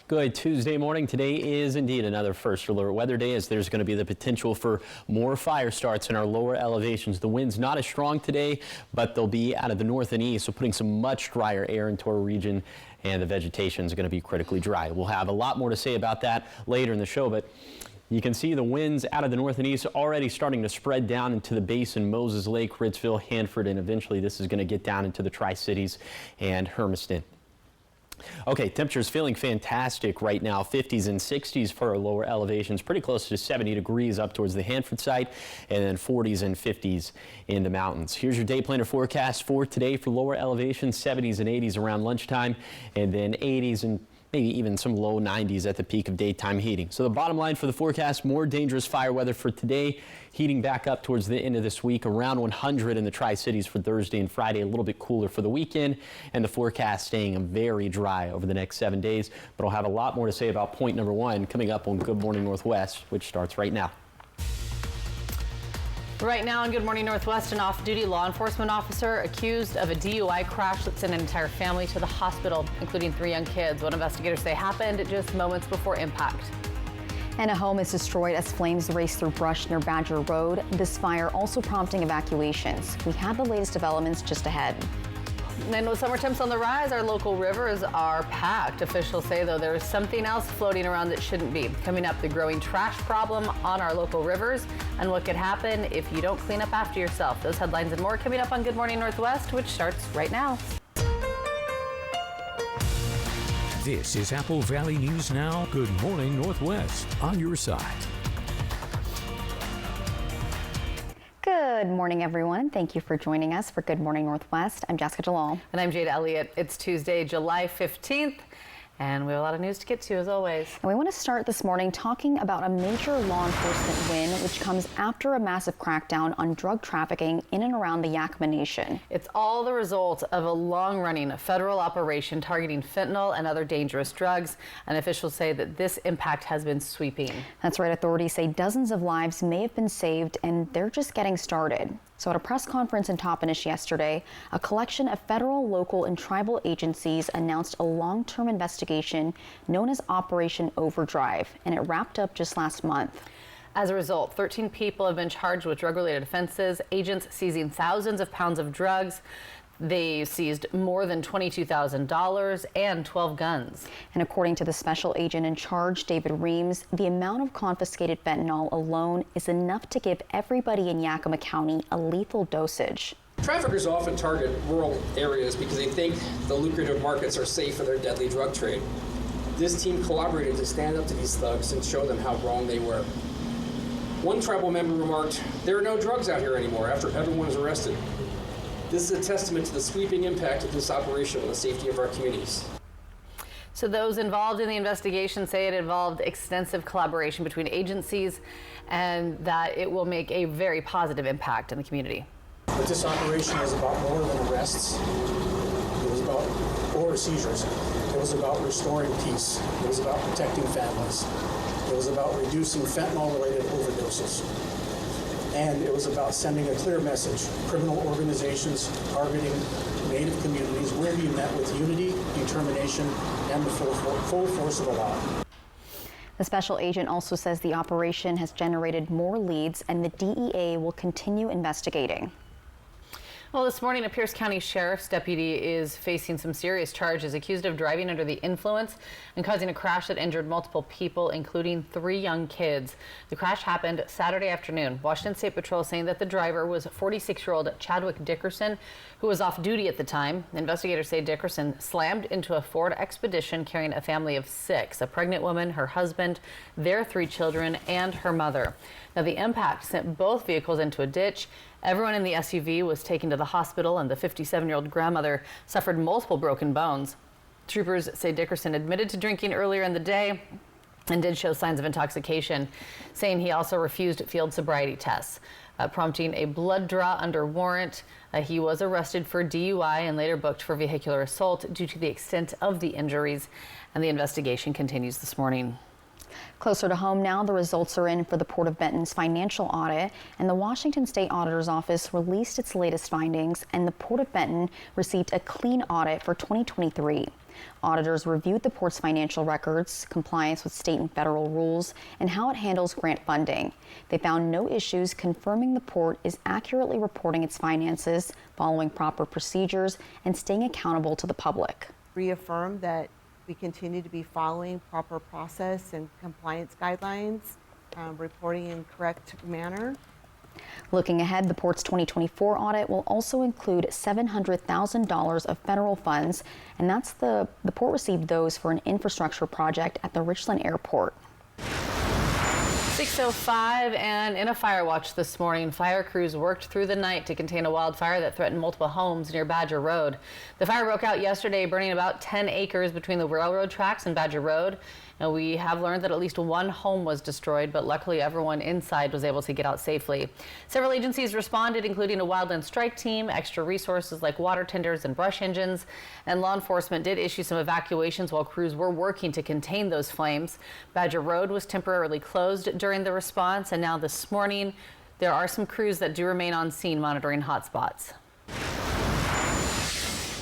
Good Tuesday morning. Today is indeed another first alert weather day, as there's going to be the potential for more fire starts in our lower elevations. The wind's not as strong today, but they'll be out of the north and east, so putting some much drier air into our region, and the vegetation is going to be critically dry. We'll have a lot more to say about that later in the show, but you can see the winds out of the north and east already starting to spread down into the basin, Moses Lake, Ritzville, Hanford, and eventually this is going to get down into the Tri-Cities and Hermiston. Okay, temperatures feeling fantastic right now, 50s and 60s for our lower elevations, pretty close to 70 degrees up towards the Hanford site, and then 40s and 50s in the mountains. Here's your day planner forecast for today for lower elevations, 70s and 80s around lunchtime, and then 80s and maybe even some low 90s at the peak of daytime heating. So the bottom line for the forecast, more dangerous fire weather for today, heating back up towards the end of this week, around 100 in the Tri-Cities for Thursday and Friday, a little bit cooler for the weekend, and the forecast staying very dry over the next 7 days. But I'll have a lot more to say about point number one coming up on Good Morning Northwest, which starts right now. Right now on Good Morning Northwest, an off-duty law enforcement officer accused of a DUI crash that sent an entire family to the hospital, including 3 young kids. What investigators say happened just moments before impact. And a home is destroyed as flames race through brush near Badger Road. This fire also prompting evacuations. We have the latest developments just ahead. And with summer temps on the rise, our local rivers are packed. Officials say, though, there is something else floating around that shouldn't be. Coming up, the growing trash problem on our local rivers and what could happen if you don't clean up after yourself. Those headlines and more coming up on Good Morning Northwest, which starts right now. This is Apple Valley News Now. Good Morning Northwest, on your side. Good morning, everyone. Thank you for joining us for Good Morning Northwest. I'm Jessica Jalal. And I'm Jade Elliott. It's Tuesday, July 15th. And we have a lot of news to get to, as always. And we want to start this morning talking about a major law enforcement win, which comes after a massive crackdown on drug trafficking in and around the Yakima Nation. It's all the result of a long-running federal operation targeting fentanyl and other dangerous drugs. And officials say that this impact has been sweeping. That's right. Authorities say dozens of lives may have been saved, and they're just getting started. So at a press conference in Toppenish yesterday, a collection of federal, local, and tribal agencies announced a long-term investigation known as Operation Overdrive, and it wrapped up just last month. As a result, 13 people have been charged with drug-related offenses, agents seizing thousands of pounds of drugs. They seized more than $22,000 and 12 guns. And according to the special agent in charge, David Reams, the amount of confiscated fentanyl alone is enough to give everybody in Yakima County a lethal dosage. Traffickers often target rural areas because they think the lucrative markets are safe for their deadly drug trade. This team collaborated to stand up to these thugs and show them how wrong they were. One tribal member remarked, "There are no drugs out here anymore after everyone is arrested." This is a testament to the sweeping impact of this operation on the safety of our communities. So those involved in the investigation say it involved extensive collaboration between agencies and that it will make a very positive impact in the community. But this operation was about more than arrests. It was about or seizures. It was about restoring peace. It was about protecting families. It was about reducing fentanyl-related overdoses. And it was about sending a clear message. Criminal organizations targeting Native communities will be met with unity, determination, and the full force of the law. The special agent also says the operation has generated more leads and the DEA will continue investigating. Well, this morning, a Pierce County Sheriff's deputy is facing some serious charges, accused of driving under the influence and causing a crash that injured multiple people, including 3 young kids. The crash happened Saturday afternoon. Washington State Patrol saying that the driver was 46-year-old Chadwick Dickerson, who was off duty at the time. Investigators say Dickerson slammed into a Ford Expedition carrying a family of 6, a pregnant woman, her husband, their 3 children, and her mother. Now, the impact sent both vehicles into a ditch. Everyone in the SUV was taken to the hospital, and the 57-year-old grandmother suffered multiple broken bones. Troopers say Dickerson admitted to drinking earlier in the day and did show signs of intoxication, saying he also refused field sobriety tests, prompting a blood draw under warrant. He was arrested for DUI and later booked for vehicular assault due to the extent of the injuries, and the investigation continues this morning. Closer to home now, the results are in for the Port of Benton's financial audit, and the Washington State Auditor's Office released its latest findings, and the Port of Benton received a clean audit for 2023. Auditors reviewed the port's financial records, compliance with state and federal rules, and how it handles grant funding. They found no issues, confirming the port is accurately reporting its finances, following proper procedures, and staying accountable to the public. Reaffirm that we continue to be following proper process and compliance guidelines, reporting in correct manner. Looking ahead, the port's 2024 audit will also include $700,000 of federal funds, and that's the port received those for an infrastructure project at the Richland Airport. 6:05, and in a fire watch this morning, fire crews worked through the night to contain a wildfire that threatened multiple homes near Badger Road. The fire broke out yesterday, burning about 10 acres between the railroad tracks and Badger Road. Now, we have learned that at least one home was destroyed, but luckily everyone inside was able to get out safely. Several agencies responded, including a wildland strike team, extra resources like water tenders and brush engines, and law enforcement did issue some evacuations while crews were working to contain those flames. Badger Road was temporarily closed during the response, and now this morning there are some crews that do remain on scene monitoring hotspots.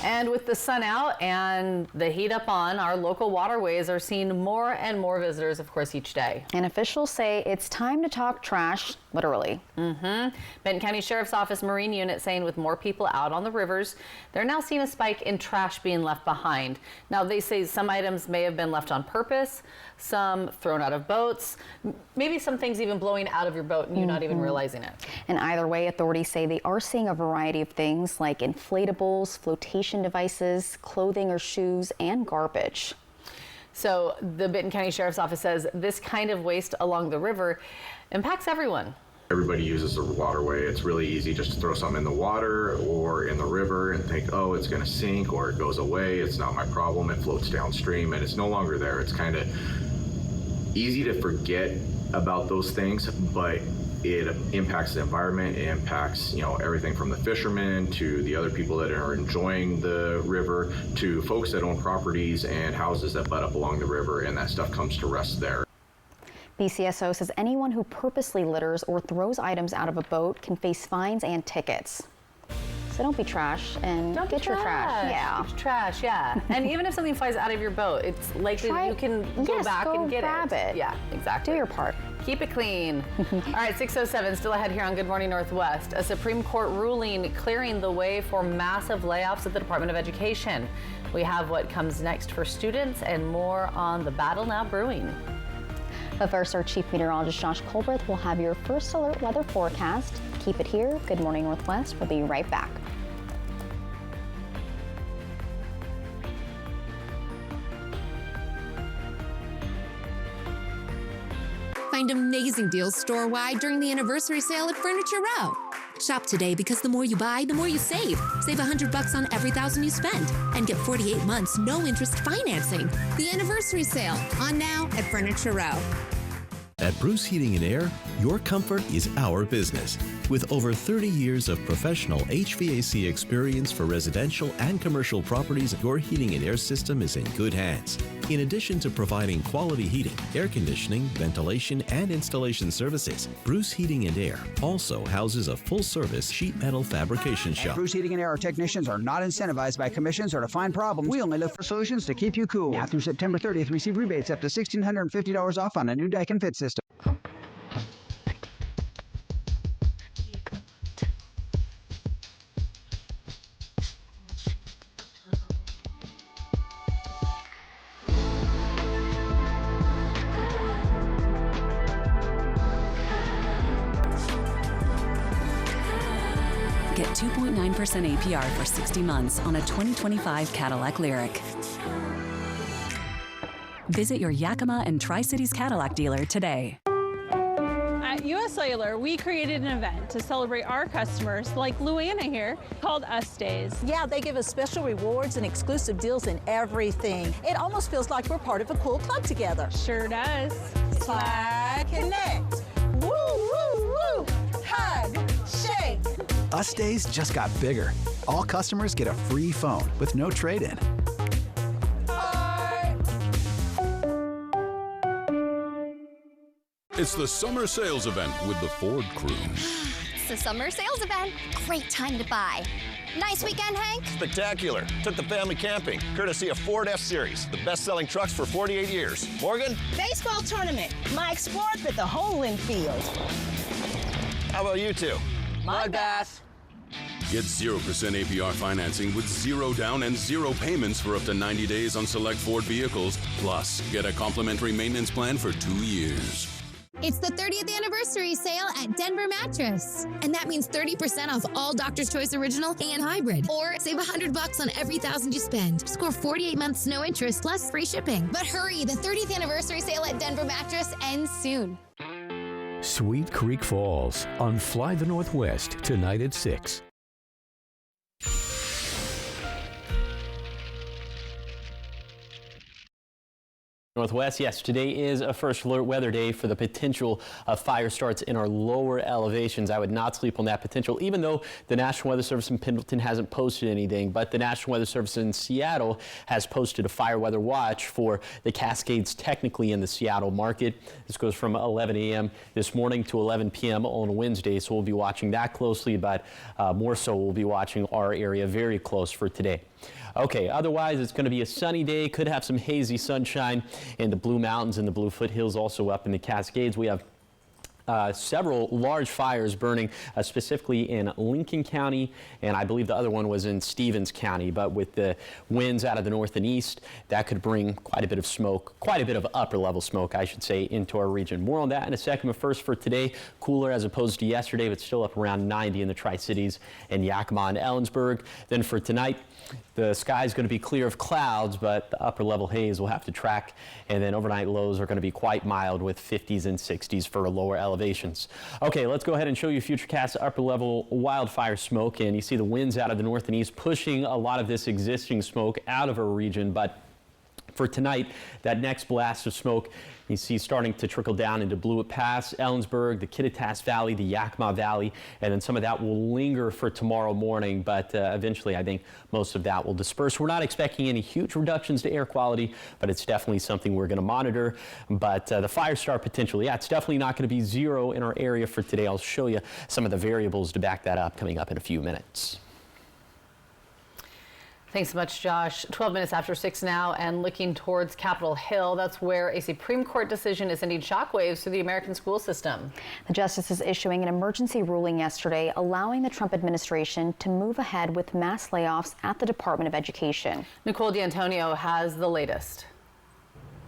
And with the sun out and the heat up on, our local waterways are seeing more and more visitors, of course, each day. And officials say it's time to talk trash, literally. Benton County Sheriff's Office Marine Unit saying with more people out on the rivers, they're now seeing a spike in trash being left behind. Now, they say some items may have been left on purpose, some thrown out of boats, maybe some things even blowing out of your boat and you not even realizing it. And either way, authorities say they are seeing a variety of things like inflatables, flotation devices, clothing or shoes, and garbage. So the Benton County Sheriff's Office says this kind of waste along the river impacts everyone. Everybody uses the waterway. It's really easy just to throw something in the water or in the river and think, oh, it's going to sink or it goes away. It's not my problem. It floats downstream and it's no longer there. It's kind of easy to forget about those things, but it impacts the environment. It impacts, everything from the fishermen to the other people that are enjoying the river to folks that own properties and houses that butt up along the river, and that stuff comes to rest there. BCSO says anyone who purposely litters or throws items out of a boat can face fines and tickets. So don't be trash and get your trash. Yeah. Get your trash, yeah. And even if something flies out of your boat, it's likely that you can go back and get grab it. Yeah, exactly. Do your part. Keep it clean. All right, 6:07, still ahead here on Good Morning Northwest. A Supreme Court ruling clearing the way for massive layoffs at the Department of Education. We have what comes next for students and more on the battle now brewing. But first, our Chief Meteorologist Josh Colbreth will have your first alert weather forecast. Keep it here. Good Morning Northwest. We'll be right back. Find amazing deals store-wide during the anniversary sale at Furniture Row. Shop today because the more you buy, the more you save. Save $100 on every $1,000 you spend and get 48 months no interest financing. The anniversary sale on now at Furniture Row. At Bruce Heating and Air, your comfort is our business. With over 30 years of professional HVAC experience for residential and commercial properties, your heating and air system is in good hands. In addition to providing quality heating, air conditioning, ventilation, and installation services, Bruce Heating and Air also houses a full-service sheet metal fabrication shop. At Bruce Heating and Air, our technicians are not incentivized by commissions or to find problems. We only look for solutions to keep you cool. Now through September 30th, receive rebates up to $1,650 off on a new Daikin Fit system. Get 2.9% APR for 60 months on a 2025 Cadillac Lyriq. Visit your Yakima and Tri-Cities Cadillac dealer today. At US Cellular, we created an event to celebrate our customers, like Luana here, called Us Days. Yeah, they give us special rewards and exclusive deals and everything. It almost feels like we're part of a cool club together. Sure does. Slide, connect. Woo, woo, woo. Hug, shake. Us Days just got bigger. All customers get a free phone with no trade-in. It's the summer sales event with the Ford crew. It's the summer sales event. Great time to buy. Nice weekend, Hank? Spectacular. Took the family camping, courtesy of Ford F-Series, the best-selling trucks for 48 years. Morgan? Baseball tournament. Mike Sports at the Homeland Field. How about you two? Mud Bath. Get 0% APR financing with 0 down and 0 payments for up to 90 days on select Ford vehicles. Plus, get a complimentary maintenance plan for 2 years. It's the 30th anniversary sale at Denver Mattress. And that means 30% off all Doctor's Choice Original and Hybrid. Or save $100 on every $1,000 you spend. Score 48 months no interest plus free shipping. But hurry, the 30th anniversary sale at Denver Mattress ends soon. Sweet Creek Falls on Fly the Northwest tonight at 6. Northwest, yes, today is a first alert weather day for the potential of fire starts in our lower elevations. I would not sleep on that potential, even though the National Weather Service in Pendleton hasn't posted anything, but the National Weather Service in Seattle has posted a fire weather watch for the Cascades, technically in the Seattle market. This goes from 11 a.m. this morning to 11 p.m. on Wednesday, so we'll be watching that closely, but more so we'll be watching our area very close for today. Okay, otherwise it's going to be a sunny day, could have some hazy sunshine in the Blue Mountains and the Blue Foothills, also up in the Cascades. We have several large fires burning specifically in Lincoln County, and I believe the other one was in Stevens County, but with the winds out of the north and east, that could bring quite a bit of smoke, quite a bit of upper level smoke, I should say, into our region. More on that in a second, but first for today, cooler as opposed to yesterday, but still up around 90 in the Tri-Cities and Yakima and Ellensburg. Then for tonight, the sky is going to be clear of clouds, but the upper level haze will have to track, and then overnight lows are going to be quite mild with 50s and 60s for lower elevations. Okay, let's go ahead and show you Futurecast's upper level wildfire smoke, and you see the winds out of the north and east pushing a lot of this existing smoke out of our region, but for tonight, that next blast of smoke you see starting to trickle down into Blewett Pass, Ellensburg, the Kittitas Valley, the Yakima Valley, and then some of that will linger for tomorrow morning, but eventually I think most of that will disperse. We're not expecting any huge reductions to air quality, but it's definitely something we're going to monitor. But the fire start potential, yeah, it's definitely not going to be 0 in our area for today. I'll show you some of the variables to back that up coming up in a few minutes. Thanks so much, Josh. 12 minutes after 6 now, and looking towards Capitol Hill. That's where a Supreme Court decision is sending shockwaves through the American school system. The justice is issuing an emergency ruling yesterday, allowing the Trump administration to move ahead with mass layoffs at the Department of Education. Nicole D'Antonio has the latest.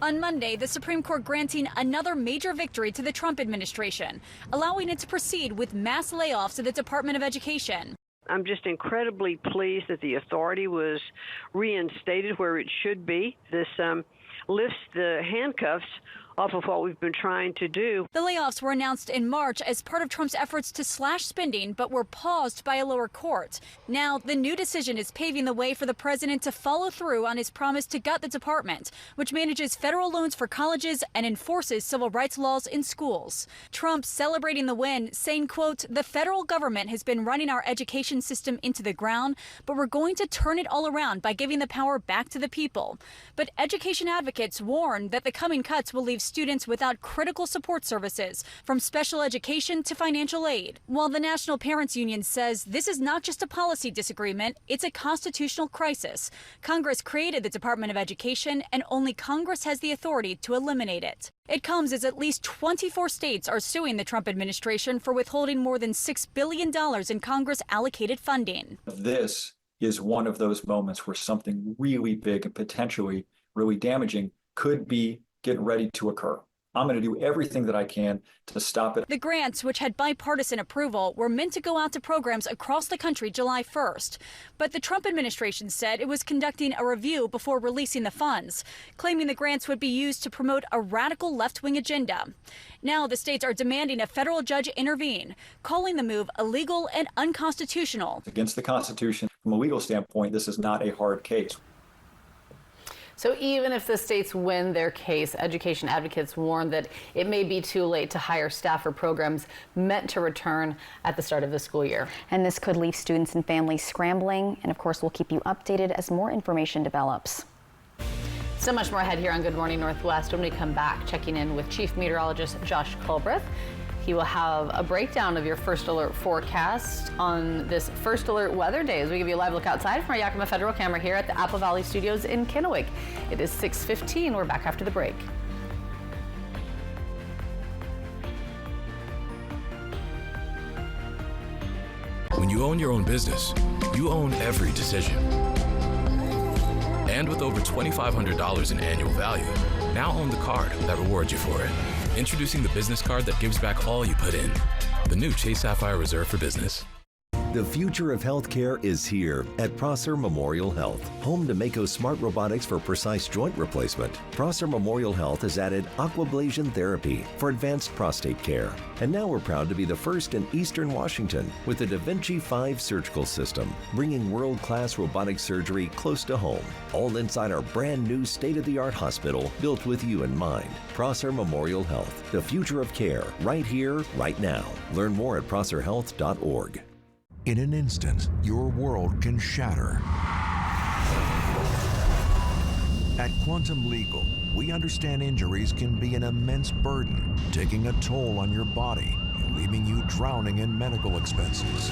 On Monday, the Supreme Court granting another major victory to the Trump administration, allowing it to proceed with mass layoffs at the Department of Education. I'm just incredibly pleased that the authority was reinstated where it should be. This lifts the handcuffs off of what we've been trying to do. The layoffs were announced in March as part of Trump's efforts to slash spending, but were paused by a lower court. Now, the new decision is paving the way for the president to follow through on his promise to gut the department, which manages federal loans for colleges and enforces civil rights laws in schools. Trump celebrating the win, saying, quote, "The federal government has been running our education system into the ground, but we're going to turn it all around by giving the power back to the people." But education advocates warn that the coming cuts will leave students without critical support services, from special education to financial aid. While the National Parents Union says this is not just a policy disagreement, it's a constitutional crisis. Congress created the Department of Education, and only Congress has the authority to eliminate it. It comes as at least 24 states are suing the Trump administration for withholding more than $6 billion in Congress-allocated funding. This is one of those moments where something really big and potentially really damaging could be getting ready to occur. I'm going to do everything that I can to stop it. The grants, which had bipartisan approval, were meant to go out to programs across the country July 1st. But the Trump administration said it was conducting a review before releasing the funds, claiming the grants would be used to promote a radical left-wing agenda. Now the states are demanding a federal judge intervene, calling the move illegal and unconstitutional. Against the Constitution. From a legal standpoint, this is not a hard case. So even if the states win their case, education advocates warn that it may be too late to hire staff for programs meant to return at the start of the school year. And this could leave students and families scrambling. And of course, we'll keep you updated as more information develops. So much more ahead here on Good Morning Northwest. When we come back, checking in with Chief Meteorologist Josh Culbreth. He will have a breakdown of your first alert forecast on this first alert weather day as we give you a live look outside from our Yakima Federal camera here at the Apple Valley Studios in Kennewick. It is 6:15. We're back after the break. When you own your own business, you own every decision. And with over $2,500 in annual value, now own the card that rewards you for it. Introducing the business card that gives back all you put in. The new Chase Sapphire Reserve for Business. The future of healthcare is here at Prosser Memorial Health, home to Mako Smart Robotics for precise joint replacement. Prosser Memorial Health has added aquablation therapy for advanced prostate care. And now we're proud to be the first in Eastern Washington with the Da Vinci 5 surgical system, bringing world-class robotic surgery close to home, all inside our brand new state-of-the-art hospital built with you in mind. Prosser Memorial Health, the future of care, right here, right now. Learn more at prosserhealth.org. In an instant, your world can shatter. At Quantum Legal, we understand injuries can be an immense burden, taking a toll on your body and leaving you drowning in medical expenses.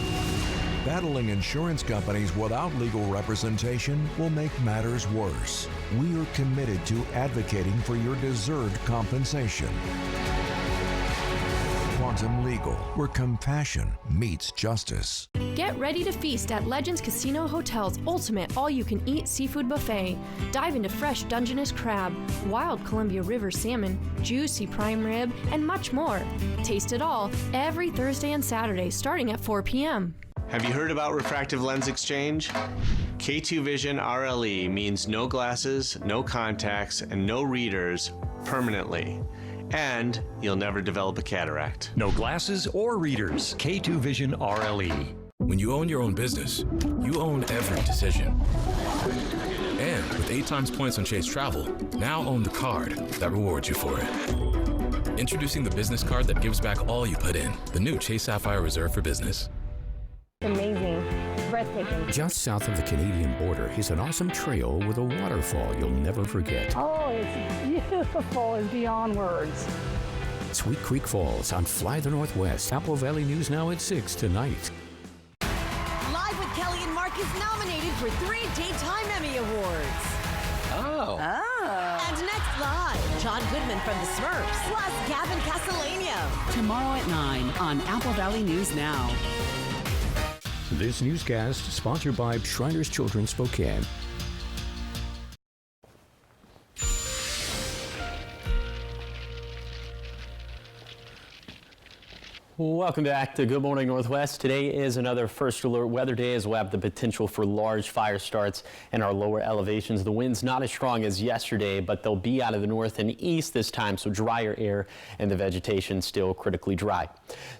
Battling insurance companies without legal representation will make matters worse. We are committed to advocating for your deserved compensation. Quantum Legal, where compassion meets justice. Get ready to feast at Legends Casino Hotel's ultimate all-you-can-eat seafood buffet. Dive into fresh Dungeness crab, wild Columbia River salmon, juicy prime rib, and much more. Taste it all every Thursday and Saturday starting at 4 p.m. Have you heard about refractive lens exchange? K2 Vision RLE means no glasses, no contacts, and no readers permanently. And you'll never develop a cataract. No glasses or readers. K2 Vision RLE. When you own your own business, you own every decision. And with 8 times points on Chase Travel, now own the card that rewards you for it. Introducing the business card that gives back all you put in. The new Chase Sapphire Reserve for Business. Amazing. Breathtaking. Just south of the Canadian border is an awesome trail with a waterfall you'll never forget. Oh, it's beautiful. It's beyond words. Sweet Creek Falls on Fly the Northwest. Apple Valley News Now at 6 tonight. Live with Kelly and Mark is nominated for 3 Daytime Emmy Awards. Oh. And next live, John Goodman from the Smurfs, plus Gavin Castellano. Tomorrow at 9 on Apple Valley News Now. This newscast sponsored by Shriners Children's Spokane. Welcome back to Good Morning Northwest. Today is another first alert weather day as we'll have the potential for large fire starts in our lower elevations. The wind's not as strong as yesterday, but they'll be out of the north and east this time, so drier air and the vegetation still critically dry.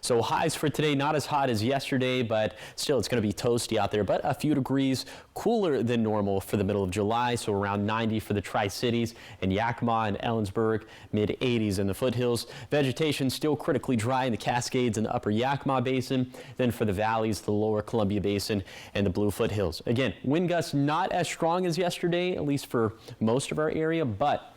So highs for today, not as hot as yesterday, but still it's going to be toasty out there, but a few degrees cooler than normal for the middle of July, so around 90 for the Tri-Cities and Yakima and Ellensburg, mid 80s in the foothills. Vegetation still critically dry in the Cascades in the upper Yakima Basin, then for the valleys, the lower Columbia Basin and the Blue Foothills. Again, wind gusts not as strong as yesterday, at least for most of our area, but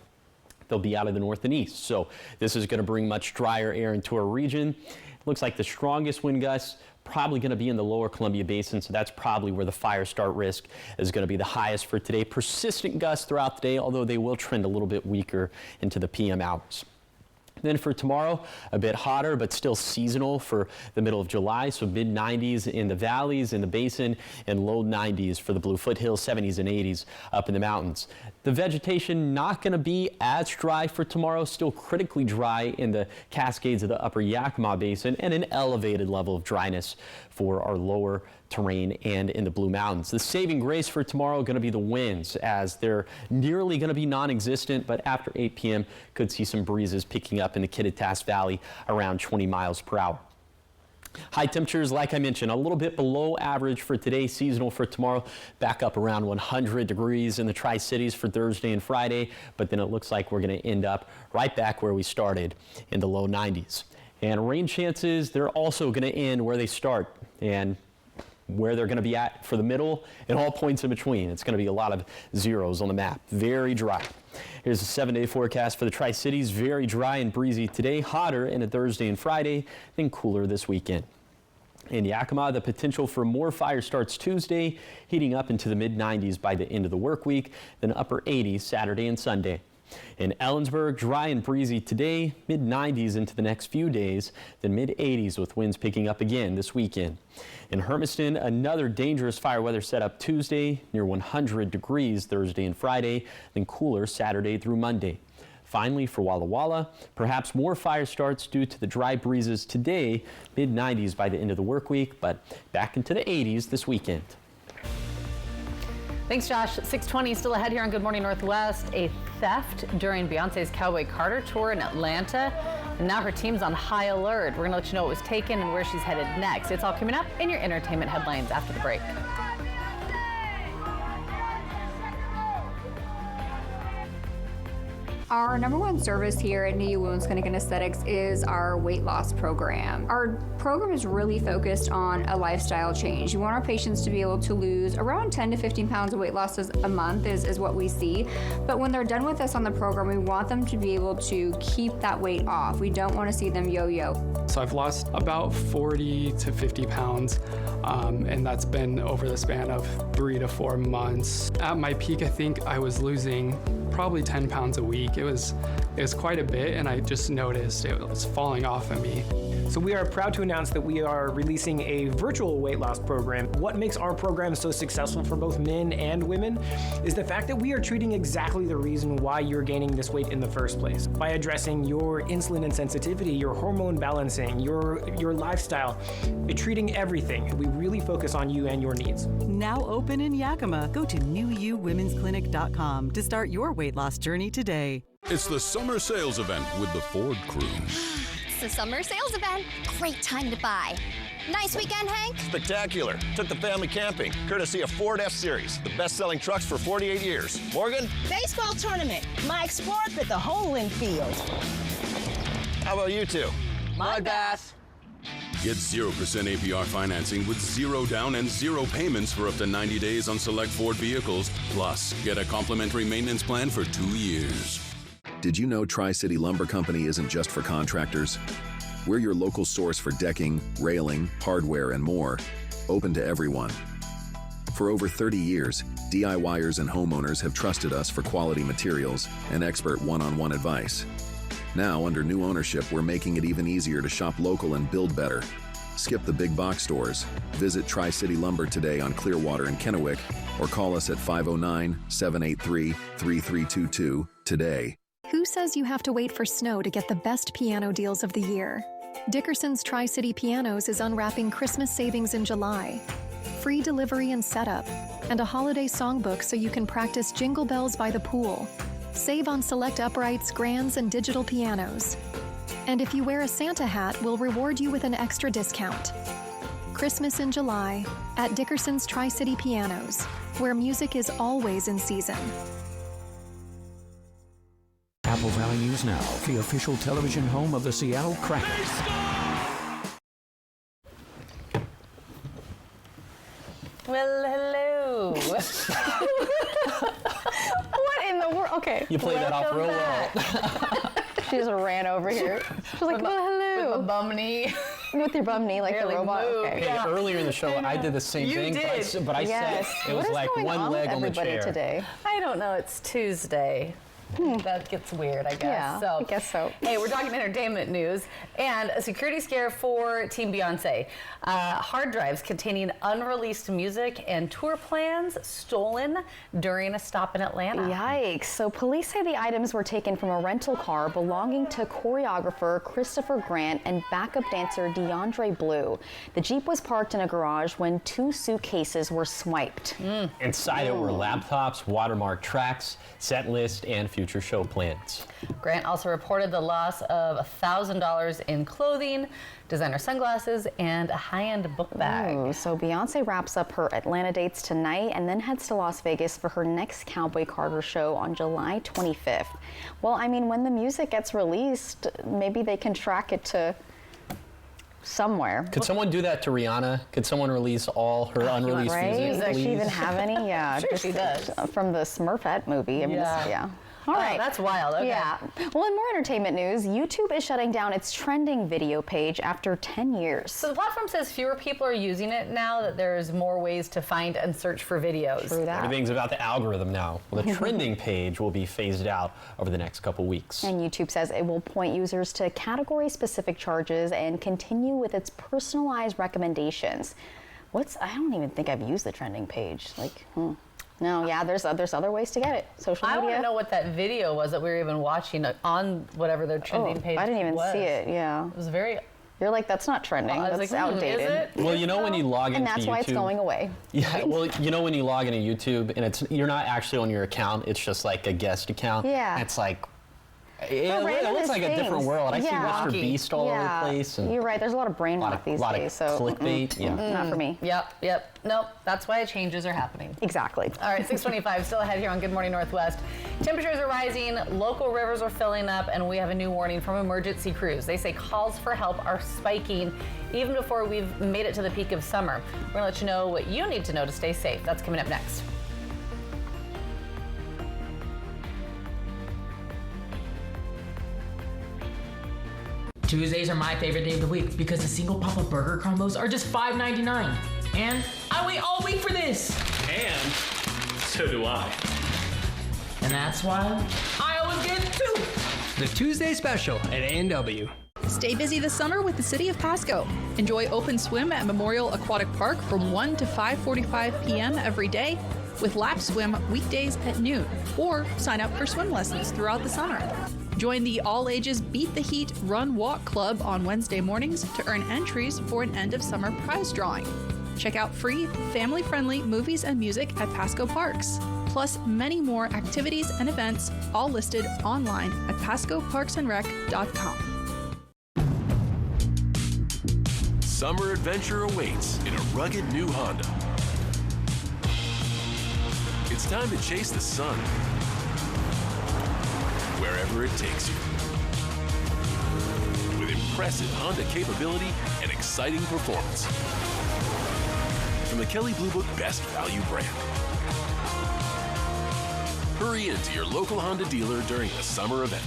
they'll be out of the north and east. So this is going to bring much drier air into our region. It looks like the strongest wind gusts probably going to be in the lower Columbia Basin, so that's probably where the fire start risk is going to be the highest for today. Persistent gusts throughout the day, although they will trend a little bit weaker into the PM hours. Then for tomorrow, a bit hotter, but still seasonal for the middle of July. So mid 90s in the valleys, in the basin, and low 90s for the Blue Foothills, 70s and 80s up in the mountains. The vegetation not going to be as dry for tomorrow, still critically dry in the Cascades of the upper Yakima Basin, and an elevated level of dryness for our lower terrain and in the Blue Mountains. The saving grace for tomorrow going to be the winds, as they're nearly going to be non-existent, but after 8 p.m. could see some breezes picking up in the Kittitas Valley around 20 miles per hour. High temperatures, like I mentioned, a little bit below average for today, seasonal for tomorrow, back up around 100 degrees in the Tri-Cities for Thursday and Friday, but then it looks like we're going to end up right back where we started in the low 90s. And rain chances, they're also going to end where they start and where they're going to be at for the middle and all points in between. It's going to be a lot of zeros on the map. Very dry. Here's a 7-day forecast for the Tri-Cities. Very dry and breezy today, hotter in a Thursday and Friday, then cooler this weekend. In Yakima, the potential for more fire starts Tuesday, heating up into the mid-90s by the end of the work week, then upper 80s Saturday and Sunday. In Ellensburg, dry and breezy today, mid-90s into the next few days, then mid-80s with winds picking up again this weekend. In Hermiston, another dangerous fire weather setup Tuesday, near 100 degrees Thursday and Friday, then cooler Saturday through Monday. Finally, for Walla Walla, perhaps more fire starts due to the dry breezes today, mid-90s by the end of the work week, but back into the 80s this weekend. Thanks, Josh. 6:20 still ahead here on Good Morning Northwest. A theft during Beyonce's Cowboy Carter tour in Atlanta. And now her team's on high alert. We're going to let you know what was taken and where she's headed next. It's all coming up in your entertainment headlines after the break. Our number one service here at NIU Women's Clinic and Aesthetics is our weight loss program. Our program is really focused on a lifestyle change. We want our patients to be able to lose around 10 to 15 pounds of weight loss a month is what we see. But when they're done with us on the program, we want them to be able to keep that weight off. We don't want to see them yo-yo. So I've lost about 40 to 50 pounds, and that's been over the span of 3 to 4 months. At my peak, I think I was losing probably 10 pounds a week. It was quite a bit, and I just noticed it was falling off of me. So we are proud to announce that we are releasing a virtual weight loss program. What makes our program so successful for both men and women is the fact that we are treating exactly the reason why you're gaining this weight in the first place. By addressing your insulin insensitivity, your hormone balancing, your lifestyle, treating everything. We really focus on you and your needs. Now open in Yakima. Go to newuwomensclinic.com to start your weight loss journey today. It's the summer sales event with the Ford crew. It's the summer sales event. Great time to buy. Nice weekend, Hank? Spectacular. Took the family camping, courtesy of Ford F-Series, the best-selling trucks for 48 years. Morgan? Baseball tournament. My sport at the Homeland Field. How about you two? My bass. Get 0% APR financing with 0 down and 0 payments for up to 90 days on select Ford vehicles. Plus, get a complimentary maintenance plan for 2 years. Did you know Tri-City Lumber Company isn't just for contractors? We're your local source for decking, railing, hardware, and more, open to everyone. For over 30 years, DIYers and homeowners have trusted us for quality materials and expert one-on-one advice. Now, under new ownership, we're making it even easier to shop local and build better. Skip the big box stores. Visit Tri-City Lumber today on Clearwater and Kennewick, or call us at 509-783-3322 today. Who says you have to wait for snow to get the best piano deals of the year? Dickerson's Tri-City Pianos is unwrapping Christmas savings in July. Free delivery and setup, and a holiday songbook so you can practice Jingle Bells by the pool. Save on select uprights, grands, and digital pianos. And if you wear a Santa hat, we'll reward you with an extra discount. Christmas in July at Dickerson's Tri-City Pianos, where music is always in season. Apple Valley News Now, the official television home of the Seattle Kraken. Well, hello. What in the world? Okay. You played that off real well. She just ran over here. She was like, well, hello. With a bum knee. With your bum knee, like Barely the robot. moved. Okay. Hey, earlier in the show, I did the same thing, but I said it was like one leg on the chair. Today? I don't know. It's Tuesday. That gets weird, I guess. Yeah, so, I guess so. Hey, we're talking entertainment news and a security scare for Team Beyonce. Hard drives containing unreleased music and tour plans stolen during a stop in Atlanta. Yikes. So police say the items were taken from a rental car belonging to choreographer Christopher Grant and backup dancer DeAndre Blue. The Jeep was parked in a garage when 2 suitcases were swiped. Inside it were laptops, watermark tracks, set list, and future show plans. Grant also reported the loss of $1,000 in clothing, designer sunglasses, and a high-end book bag. Ooh, so Beyonce wraps up her Atlanta dates tonight and then heads to Las Vegas for her next Cowboy Carter show on July 25th. Well, I mean, when the music gets released, maybe they can track it to somewhere. Could someone do that to Rihanna? Could someone release all her unreleased music? Does she even have any? Yeah, I'm sure she does. From the Smurfette movie. I mean, yeah. All right. That's wild. Okay. Yeah. Well, in more entertainment news, YouTube is shutting down its trending video page after 10 years. So the platform says fewer people are using it now, that there's more ways to find and search for videos. True that. Everything's about the algorithm now. Well, the trending page will be phased out over the next couple weeks. And YouTube says it will point users to category-specific charges and continue with its personalized recommendations. I don't even think I've used the trending page. No, yeah, there's other ways to get it. Social media. I want to know what that video was that we were even watching on whatever their trending page was. I didn't even see it, yeah. It was very... You're like, that's not trending. That's outdated. Is it? Well, you know when you log into YouTube... And that's why it's going away. Yeah, well, you know when you log into YouTube and you're not actually on your account, it's just like a guest account. Yeah. It's like... It looks like a different world. I see Mr. Beast all over the place. And you're right. There's a lot of brain rot these days. So clickbait. Not for me. Yep. Nope. That's why changes are happening. Exactly. All right, 6:25. Still ahead here on Good Morning Northwest. Temperatures are rising. Local rivers are filling up, and we have a new warning from emergency crews. They say calls for help are spiking even before we've made it to the peak of summer. We're gonna let you know what you need to know to stay safe. That's coming up next. Tuesdays are my favorite day of the week because the single Papa Burger combos are just $5.99. And I wait all week for this. And so do I. And that's why I always get two. The Tuesday Special at A&W. Stay busy this summer with the City of Pasco. Enjoy open swim at Memorial Aquatic Park from 1 to 5:45 p.m. every day, with lap swim weekdays at noon, or sign up for swim lessons throughout the summer. Join the all-ages Beat the Heat Run Walk Club on Wednesday mornings to earn entries for an end-of-summer prize drawing. Check out free, family-friendly movies and music at Pasco Parks, plus many more activities and events, all listed online at pascoparksandrec.com. Summer adventure awaits in a rugged new Honda. It's time to chase the sun, wherever it takes you. With impressive Honda capability and exciting performance. From the Kelley Blue Book Best Value brand. Hurry into your local Honda dealer during the summer event.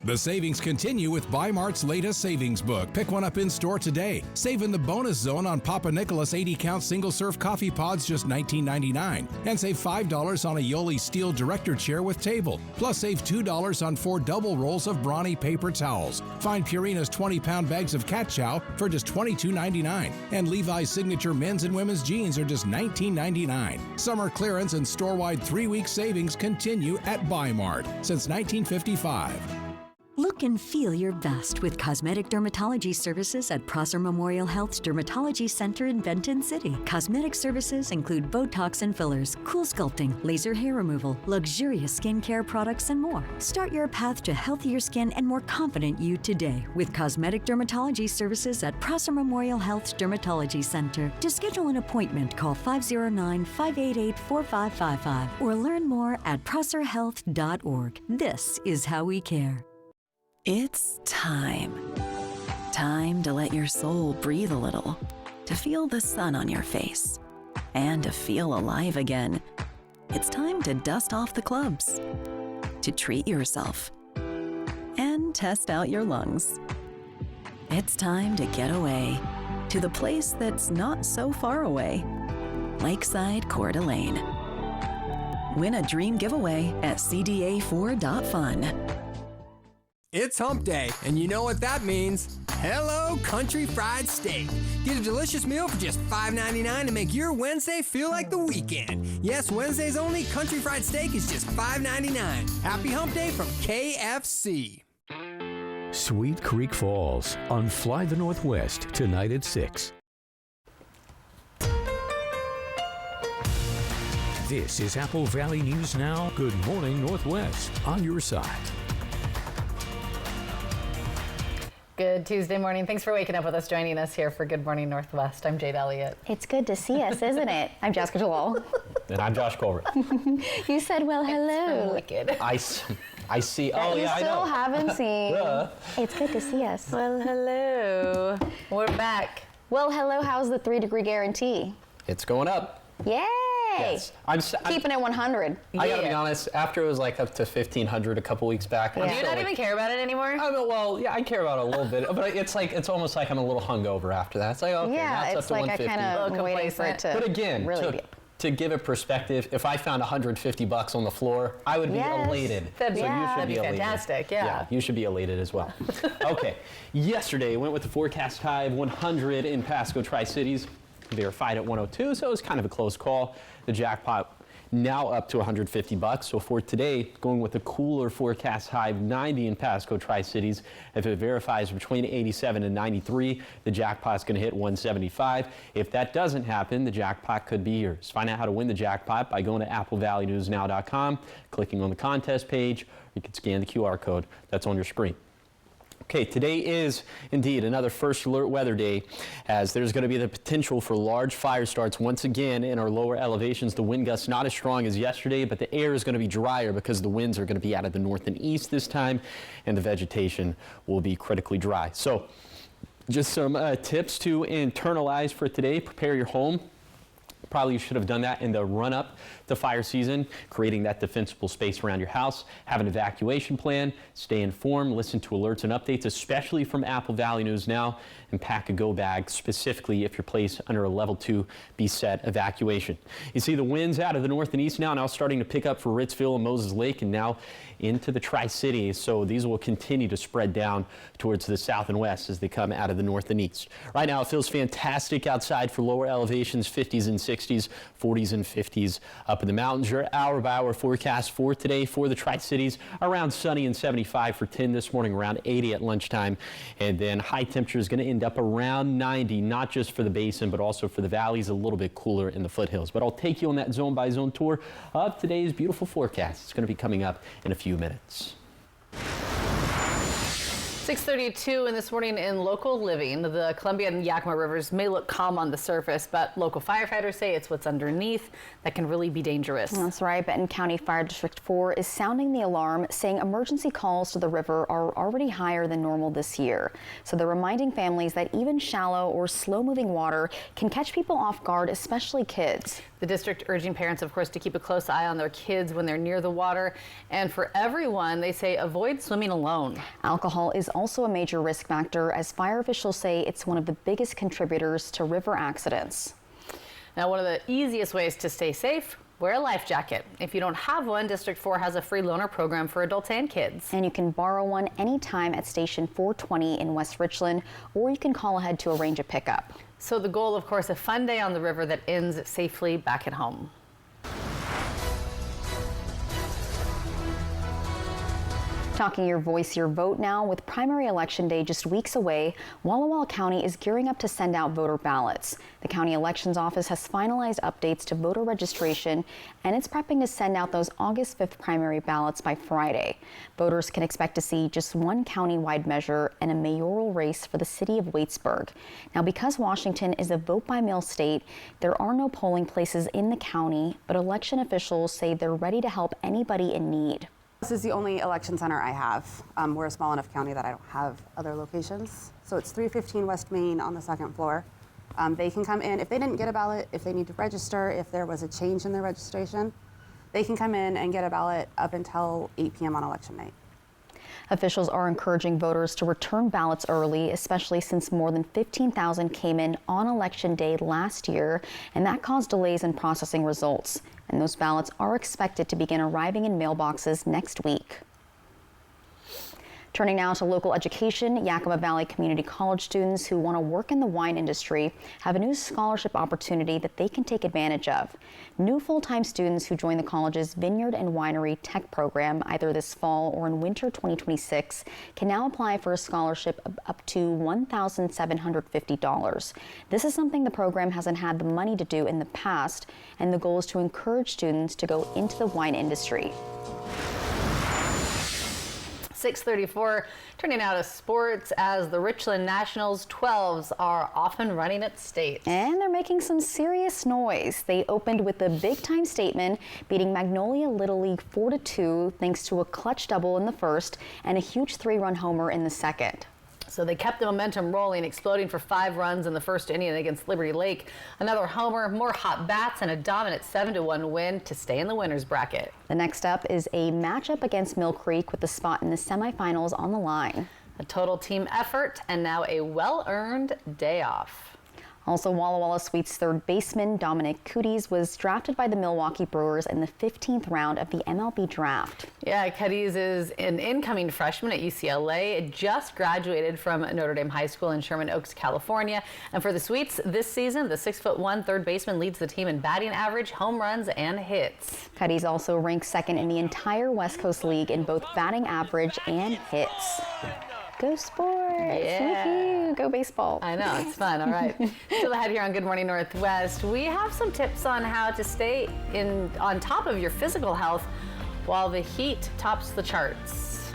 The savings continue with Bi-Mart's latest savings book. Pick one up in store today. Save in the bonus zone on Papa Nicholas 80-count single-serve coffee pods, just $19.99. And save $5 on a Yoli steel director chair with table. Plus save $2 on 4 double rolls of Brawny paper towels. Find Purina's 20-pound bags of cat chow for just $22.99. And Levi's signature men's and women's jeans are just $19.99. Summer clearance and store-wide 3-week savings continue at Bi-Mart since 1955. Look and feel your best with cosmetic dermatology services at Prosser Memorial Health's Dermatology Center in Benton City. Cosmetic services include Botox and fillers, cool sculpting, laser hair removal, luxurious skincare products, and more. Start your path to healthier skin and more confident you today with cosmetic dermatology services at Prosser Memorial Health's Dermatology Center. To schedule an appointment, call 509-588-4555 or learn more at prosserhealth.org. This is how we care. It's time. Time to let your soul breathe a little, to feel the sun on your face, and to feel alive again. It's time to dust off the clubs, to treat yourself, and test out your lungs. It's time to get away to the place that's not so far away, Lakeside Coeur d'Alene. Win a dream giveaway at cda4.fun. It's hump day, and you know what that means. Hello Country Fried Steak. Get a delicious meal for just $5.99 to make your Wednesday feel like the weekend. Yes, Wednesdays only, Country Fried Steak is just $5.99. Happy hump day from KFC. Sweet Creek Falls on Fly the Northwest tonight at 6. This is Apple Valley News Now. Good morning, Northwest. On your side. Good Tuesday morning. Thanks for waking up with us, joining us here for Good Morning Northwest. I'm Jade Elliott. It's good to see us, isn't it? I'm Jessica Jalal. And I'm Josh Colbert. You said, well, hello. Wicked. I see. That Oh, you yeah, I still know. haven't seen. It's good to see us. Well, hello. We're back. Well, hello. How's the 3-degree guarantee? It's going up. Yay! Yay! Yes. Keeping it 100. I gotta be honest, after it was like up to 1,500 a couple weeks back. Do you not even care about it anymore? Well, yeah, I care about it a little bit, but it's almost like I'm a little hungover after that. It's like, okay, Yeah, now it's it's up to like I 150. kind of waiting for it to But again, really to give it perspective, if I found $150 on the floor, I would be elated. That'd be, So you should that'd be elated. fantastic, yeah. You should be elated as well. Okay, yesterday went with the forecast high of 100 in Pasco Tri-Cities. Verified at 102, so it was kind of a close call. The jackpot now up to $150. So for today, going with a cooler forecast high of 90 in Pasco Tri-Cities. If it verifies between 87 and 93, the jackpot's going to hit 175. If that doesn't happen, the jackpot could be yours. Find out how to win the jackpot by going to applevalley.newsnow.com, clicking on the contest page, or you can scan the QR code that's on your screen. Okay, today is indeed another first alert weather day, as there's going to be the potential for large fire starts once again in our lower elevations. The wind gusts not as strong as yesterday, but the air is going to be drier because the winds are going to be out of the north and east this time, and the vegetation will be critically dry. So just some tips to internalize for today. Prepare your home. Probably you should have done that in the run-up to fire season, creating that defensible space around your house. Have an evacuation plan, stay informed, listen to alerts and updates, especially from Apple Valley News Now, and pack a go bag, specifically if you're placed under a level 2 BSET evacuation. You see the winds out of the north and east now starting to pick up for Ritzville and Moses Lake, and now into the Tri-Cities. So these will continue to spread down towards the south and west as they come out of the north and east. Right now it feels fantastic outside for lower elevations, 50s and 60s, 40s and 50s up in the mountains. Your hour-by-hour forecast for today for the Tri-Cities, around sunny and 75 for 10 this morning, around 80 at lunchtime. And then high temperature is going to end up around 90, not just for the basin, but also for the valleys, a little bit cooler in the foothills. But I'll take you on that zone-by-zone tour of today's beautiful forecast. It's going to be coming up in a few minutes. 6:32 in this morning in local living. The Columbia and Yakima rivers may look calm on the surface, but local firefighters say it's what's underneath that can really be dangerous. That's right. Benton County Fire District 4 is sounding the alarm, saying emergency calls to the river are already higher than normal this year. So they're reminding families that even shallow or slow-moving water can catch people off guard, especially kids. The district urging parents, of course, to keep a close eye on their kids when they're near the water. And for everyone, they say avoid swimming alone. Alcohol is also a major risk factor, as fire officials say it's one of the biggest contributors to river accidents. Now, one of the easiest ways to stay safe, wear a life jacket. If you don't have one, District 4 has a free loaner program for adults and kids. And you can borrow one anytime at Station 420 in West Richland, or you can call ahead to arrange a pickup. So the goal, of course, a fun day on the river that ends safely back at home. Talking your voice, your vote now. With primary election day just weeks away, Walla Walla County is gearing up to send out voter ballots. The county elections office has finalized updates to voter registration, and it's prepping to send out those August 5th primary ballots by Friday. Voters can expect to see just one county-wide measure and a mayoral race for the city of Waitsburg. Now, because Washington is a vote-by-mail state, there are no polling places in the county, but election officials say they're ready to help anybody in need. This is the only election center I have. We're a small enough county that I don't have other locations. So it's 315 West Main on the second floor. They can come in if they didn't get a ballot, if they need to register, if there was a change in their registration, they can come in and get a ballot up until 8 p.m. on election night. Officials are encouraging voters to return ballots early, especially since more than 15,000 came in on election day last year, and that caused delays in processing results. And those ballots are expected to begin arriving in mailboxes next week. Turning now to local education, Yakima Valley Community College students who want to work in the wine industry have a new scholarship opportunity that they can take advantage of. New full-time students who join the college's Vineyard and Winery Tech program either this fall or in winter 2026 can now apply for a scholarship of up to $1,750. This is something the program hasn't had the money to do in the past, and the goal is to encourage students to go into the wine industry. 6:34, turning now to sports, as the Richland Nationals 12s are off and running at state. And they're making some serious noise. They opened with a big-time statement, beating Magnolia Little League 4-2 thanks to a clutch double in the first and a huge 3-run homer in the second. So they kept the momentum rolling, exploding for 5 runs in the first inning against Liberty Lake. Another homer, more hot bats, and a dominant 7-1 win to stay in the winner's bracket. The next up is a matchup against Mill Creek with the spot in the semifinals on the line. A total team effort and now a well-earned day off. Also, Walla Walla Sweets third baseman Dominic Cooties was drafted by the Milwaukee Brewers in the 15th round of the MLB draft. Yeah, Cooties is an incoming freshman at UCLA, just graduated from Notre Dame High School in Sherman Oaks, California. And for the Sweets this season, the 6'1" third baseman leads the team in batting average, home runs, and hits. Cooties also ranks second in the entire West Coast League in both batting average and hits. Go Sports! Yeah. Woohoo! Go baseball! I know, it's fun. All right. Still ahead here on Good Morning Northwest, we have some tips on how to stay on top of your physical health while the heat tops the charts.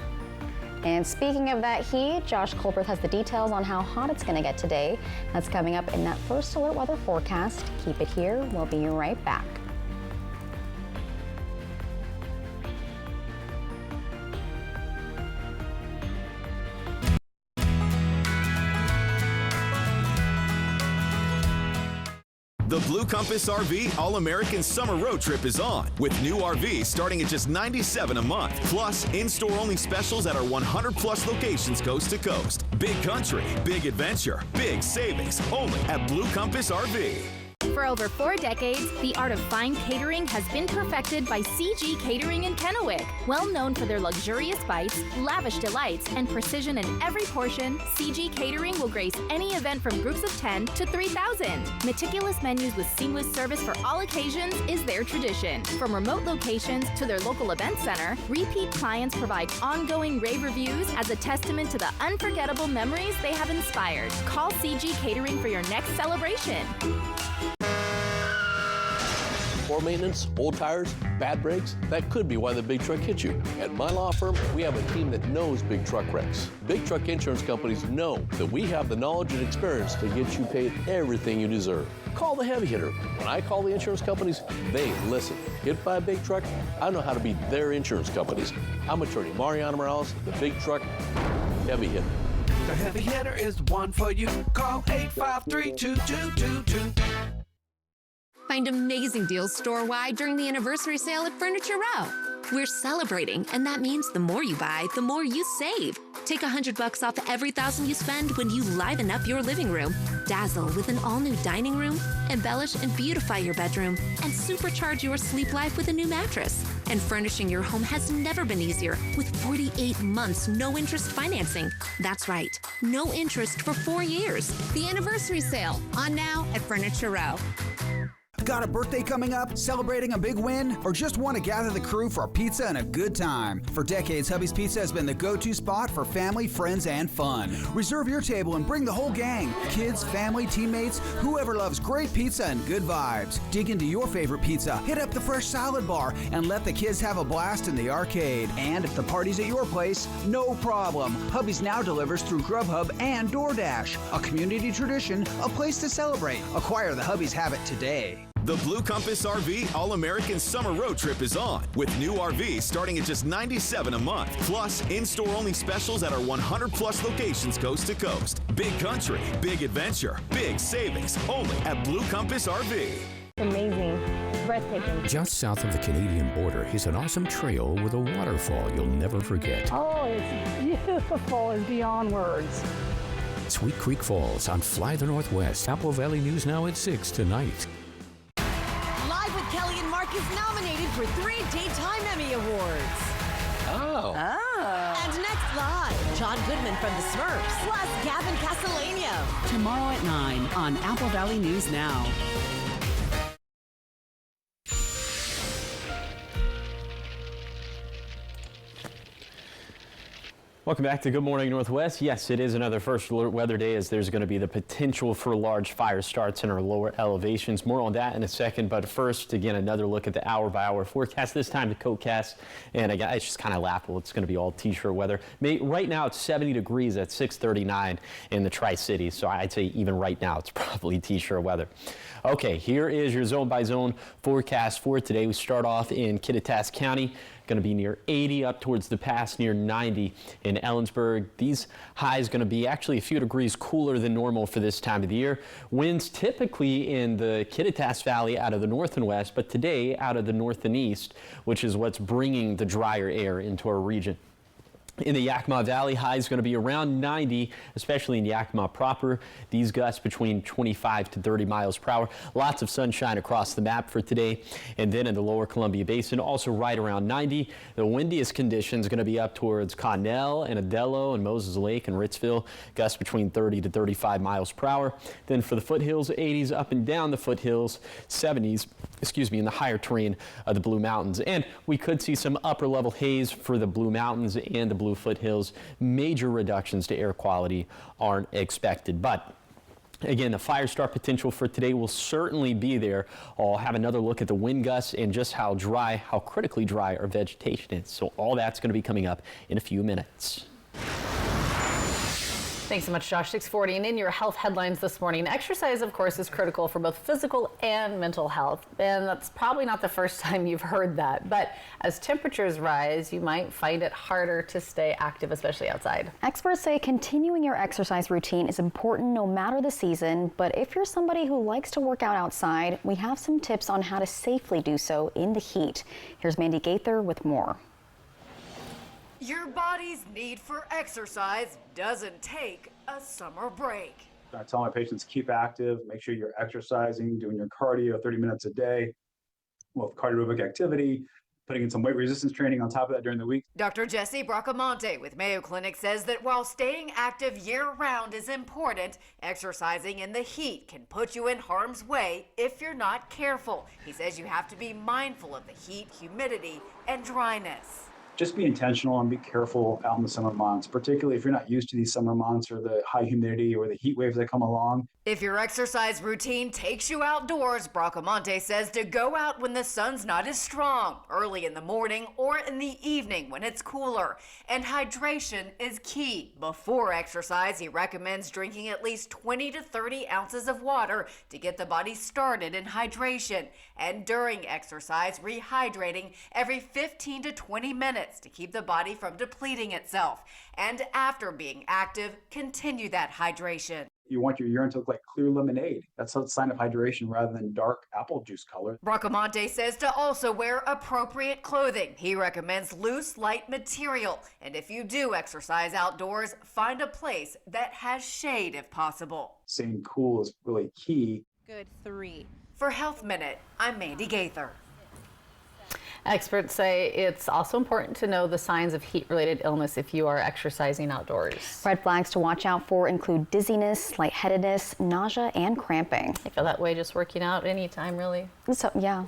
And speaking of that heat, Josh Colbert has the details on how hot it's going to get today. That's coming up in that First Alert weather forecast. Keep it here. We'll be right back. The Blue Compass RV All-American Summer Road Trip is on, with new RVs starting at just $97 a month. Plus, in-store only specials at our 100-plus locations coast to coast. Big country, big adventure, big savings, only at Blue Compass RV. For over 4 decades, the art of fine catering has been perfected by CG Catering in Kennewick. Well known for their luxurious bites, lavish delights, and precision in every portion, CG Catering will grace any event from groups of 10 to 3,000. Meticulous menus with seamless service for all occasions is their tradition. From remote locations to their local event center, repeat clients provide ongoing rave reviews as a testament to the unforgettable memories they have inspired. Call CG Catering for your next celebration. Poor maintenance, old tires, bad brakes, that could be why the big truck hit you. At my law firm, we have a team that knows big truck wrecks. Big truck insurance companies know that we have the knowledge and experience to get you paid everything you deserve. Call the heavy hitter. When I call the insurance companies, they listen. Hit by a big truck, I know how to be their insurance companies. I'm attorney Mariano Morales, the big truck heavy hitter. The heavy hitter is the one for you. Call 853-2222. Find amazing deals store-wide during the anniversary sale at Furniture Row. We're celebrating, and that means the more you buy, the more you save. Take $100 off every $1,000 you spend when you liven up your living room. Dazzle with an all-new dining room, embellish and beautify your bedroom, and supercharge your sleep life with a new mattress. And furnishing your home has never been easier with 48 months no-interest financing. That's right, no interest for 4 years. The anniversary sale, on now at Furniture Row. Got a birthday coming up, celebrating a big win, or just want to gather the crew for a pizza and a good time? For decades, Hubby's Pizza has been the go-to spot for family, friends, and fun. Reserve your table and bring the whole gang. Kids, family, teammates, whoever loves great pizza and good vibes. Dig into your favorite pizza, hit up the fresh salad bar, and let the kids have a blast in the arcade. And if the party's at your place, no problem. Hubby's now delivers through Grubhub and DoorDash. A community tradition, a place to celebrate. Acquire the Hubby's habit today. The Blue Compass RV All-American Summer Road Trip is on, with new RVs starting at just $97 a month. Plus, in-store only specials at our 100-plus locations coast to coast. Big country, big adventure, big savings, only at Blue Compass RV. Amazing. Breathtaking. Just south of the Canadian border is an awesome trail with a waterfall you'll never forget. Oh, it's beautiful. It's beyond words. Sweet Creek Falls on Fly the Northwest. Apple Valley News Now at 6 tonight. Live with Kelly and Mark is nominated for 3 Daytime Emmy Awards. Oh. And next live, John Goodman from the Smurfs, plus Gavin Castellano. Tomorrow at 9 on Apple Valley News Now. Welcome back to Good Morning Northwest. Yes, it is another First Alert weather day as there's going to be the potential for large fire starts in our lower elevations. More on that in a second, but first, again, another look at the hour-by-hour forecast. This time the CodeCast, and again, it's just kind of laughable. It's going to be all t-shirt weather. Right now it's 70 degrees at 6:39 in the Tri-Cities, so I'd say even right now it's probably t-shirt weather. Okay, here is your zone-by-zone forecast for today. We start off in Kittitas County. going to be near 80, up towards the pass near 90 in Ellensburg. These highs going to be actually a few degrees cooler than normal for this time of the year. Winds typically in the Kittitas Valley out of the north and west, but today out of the north and east, which is what's bringing the drier air into our region. In the Yakima Valley, high is going to be around 90, especially in Yakima proper. These gusts between 25 to 30 miles per hour. Lots of sunshine across the map for today. And then in the lower Columbia Basin, also right around 90. The windiest conditions going to be up towards Connell and Adello and Moses Lake and Ritzville. Gusts between 30 to 35 miles per hour. Then for the foothills, 80s up and down the foothills, 70s, in the higher terrain of the Blue Mountains. And we could see some upper level haze for the Blue Mountains and the Blue foothills. Major reductions to air quality aren't expected, but again, the fire start potential for today will certainly be there. I'll have another look at the wind gusts and just how critically dry our vegetation is. So all that's going to be coming up in a few minutes. Thanks so much, Josh. 6:40, and in your health headlines this morning, exercise, of course, is critical for both physical and mental health. And that's probably not the first time you've heard that. But as temperatures rise, you might find it harder to stay active, especially outside. Experts say continuing your exercise routine is important no matter the season. But if you're somebody who likes to work out outside, we have some tips on how to safely do so in the heat. Here's Mandy Gaither with more. Your body's need for exercise doesn't take a summer break. I tell my patients, keep active, make sure you're exercising, doing your cardio 30 minutes a day, with cardio aerobic activity, putting in some weight resistance training on top of that during the week. Dr. Jesse Bracamonte with Mayo Clinic says that while staying active year-round is important, exercising in the heat can put you in harm's way if you're not careful. He says you have to be mindful of the heat, humidity, and dryness. Just be intentional and be careful out in the summer months, particularly if you're not used to these summer months or the high humidity or the heat waves that come along. If your exercise routine takes you outdoors, Bracamonte says to go out when the sun's not as strong, early in the morning or in the evening when it's cooler. And hydration is key. Before exercise, he recommends drinking at least 20 to 30 ounces of water to get the body started in hydration. And during exercise, rehydrating every 15 to 20 minutes to keep the body from depleting itself. And after being active, continue that hydration. You want your urine to look like clear lemonade. That's a sign of hydration rather than dark apple juice color. Bracamonte says to also wear appropriate clothing. He recommends loose, light material. And if you do exercise outdoors, find a place that has shade if possible. Staying cool is really key. Good 3. For Health Minute, I'm Mandy Gaither. Experts say it's also important to know the signs of heat-related illness if you are exercising outdoors. Red flags to watch out for include dizziness, lightheadedness, nausea, and cramping. I feel that way just working out anytime, really. So, yeah,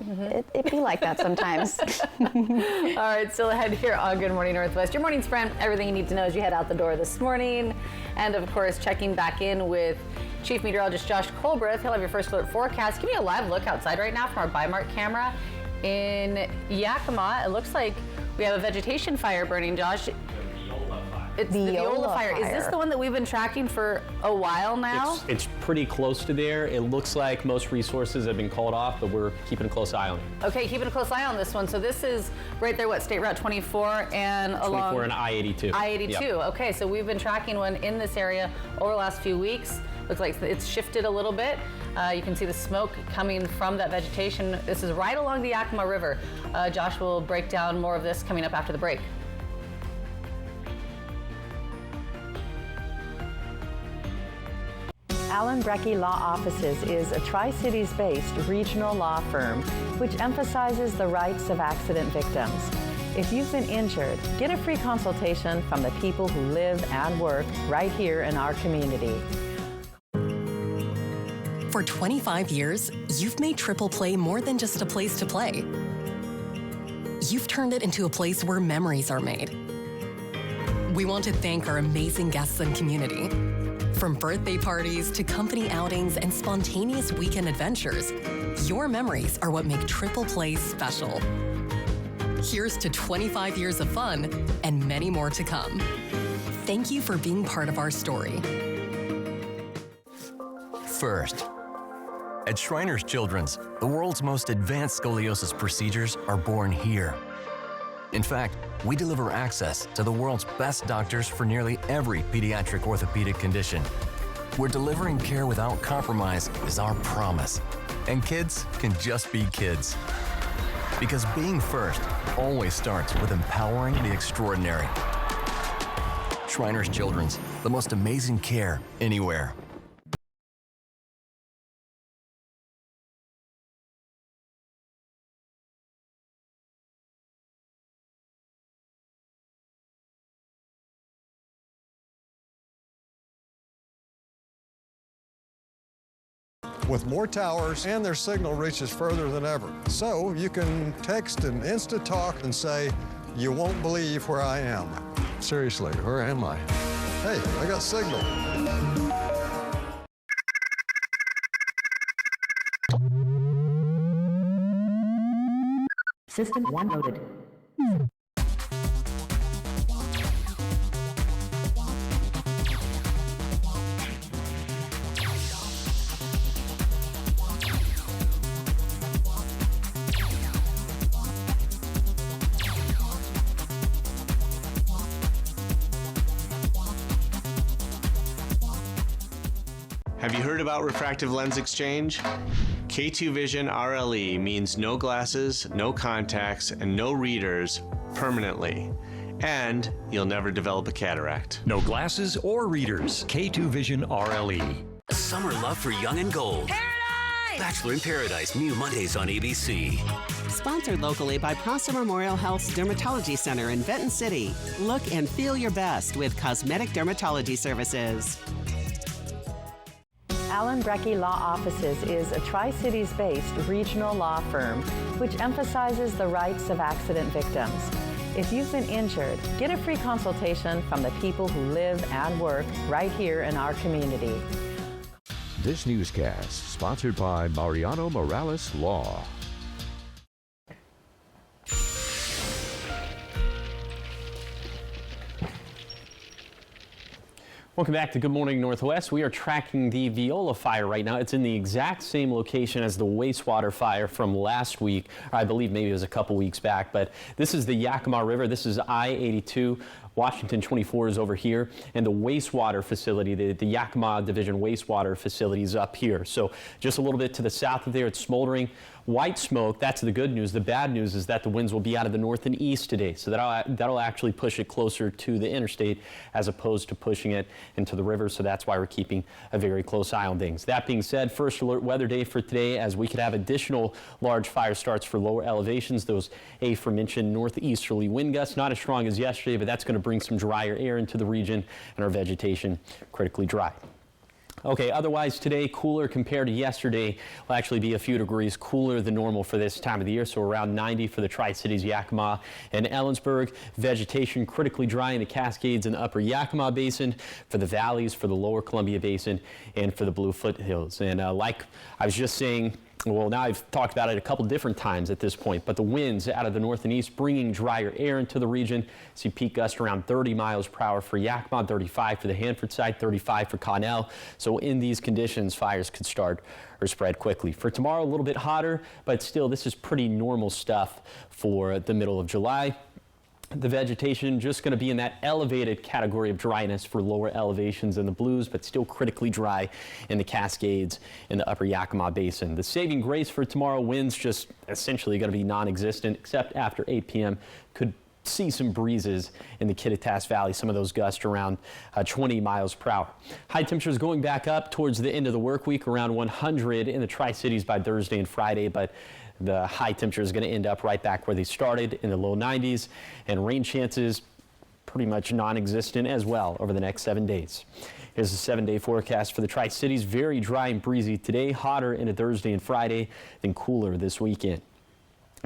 it be like that sometimes. All right, still ahead here on Good Morning Northwest. Your morning sprint, everything you need to know as you head out the door this morning. And, of course, checking back in with Chief Meteorologist Josh Colbreth. He'll have your first alert forecast. Give me a live look outside right now from our Bi-Mart camera. In Yakima, it looks like we have a vegetation fire burning, Josh. It's the Viola fire. Is this the one that we've been tracking for a while now? It's pretty close to there. It looks like most resources have been called off, but we're keeping a close eye on it. Okay, keeping a close eye on this one. So this is right there, State Route 24 and along 24 and I-82. I-82. Yep. Okay, so we've been tracking one in this area over the last few weeks. Looks like it's shifted a little bit. You can see the smoke coming from that vegetation. This is right along the Yakima River. Josh will break down more of this coming up after the break. Allen Brecky Law Offices is a Tri-Cities-based regional law firm which emphasizes the rights of accident victims. If you've been injured, get a free consultation from the people who live and work right here in our community. For 25 years, you've made Triple Play more than just a place to play. You've turned it into a place where memories are made. We want to thank our amazing guests and community. From birthday parties to company outings and spontaneous weekend adventures, your memories are what make Triple Play special. Here's to 25 years of fun and many more to come. Thank you for being part of our story. First, at Shriners Children's, the world's most advanced scoliosis procedures are born here. In fact, we deliver access to the world's best doctors for nearly every pediatric orthopedic condition. Where delivering care without compromise is our promise. And kids can just be kids. Because being first always starts with empowering the extraordinary. Shriners Children's, the most amazing care anywhere. With more towers and their signal reaches further than ever. So you can text and instant talk and say, you won't believe where I am. Seriously, where am I? Hey, I got signal. System 1 loaded. Have you heard about refractive lens exchange? K2 Vision RLE means no glasses, no contacts, and no readers permanently. And you'll never develop a cataract. No glasses or readers. K2 Vision RLE. Summer love for young and gold. Paradise! Bachelor in Paradise, new Mondays on ABC. Sponsored locally by Prosser Memorial Health's Dermatology Center in Benton City. Look and feel your best with cosmetic dermatology services. Allen Brecky Law Offices is a Tri-Cities-based regional law firm which emphasizes the rights of accident victims. If you've been injured, get a free consultation from the people who live and work right here in our community. This newscast sponsored by Mariano Morales Law. Welcome back to Good Morning Northwest. We are tracking the Viola fire right now. It's in the exact same location as the wastewater fire from last week. I believe maybe it was a couple weeks back, but this is the Yakima River. This is I-82. Washington 24 is over here, and the wastewater facility, the Yakima Division wastewater facility is up here. So just a little bit to the south of there, it's smoldering. White smoke, that's the good news. The bad news is that the winds will be out of the north and east today. So that'll actually push it closer to the interstate as opposed to pushing it into the river. So that's why we're keeping a very close eye on things. That being said, first alert weather day for today, as we could have additional large fire starts for lower elevations. Those aforementioned northeasterly wind gusts, not as strong as yesterday, but that's going to bring some drier air into the region and our vegetation critically dry. Okay, otherwise today cooler compared to yesterday. Will actually be a few degrees cooler than normal for this time of the year, so around 90 for the Tri-Cities, Yakima and Ellensburg. Vegetation critically dry in the Cascades and the upper Yakima Basin, for the valleys, for the lower Columbia Basin, and for the Blue Foothills. And like I was just saying, well, now I've talked about it a couple different times at this point, but the winds out of the north and east bringing drier air into the region. See peak gust around 30 miles per hour for Yakima, 35 for the Hanford side, 35 for Connell. So in these conditions, fires could start or spread quickly. For tomorrow, a little bit hotter, but still this is pretty normal stuff for the middle of July. The vegetation just going to be in that elevated category of dryness for lower elevations in the Blues, but still critically dry in the Cascades in the upper Yakima Basin. The saving grace for tomorrow, winds just essentially going to be non-existent, except after 8 p.m. Could see some breezes in the Kittitas Valley, some of those gusts around 20 miles per hour. High temperatures going back up towards the end of the work week, around 100 in the Tri-Cities by Thursday and Friday, but the high temperature is going to end up right back where they started in the low 90s, and rain chances pretty much non-existent as well over the next 7 days. Here's the 7-day forecast for the Tri-Cities. Very dry and breezy today, hotter into Thursday and Friday, then cooler this weekend.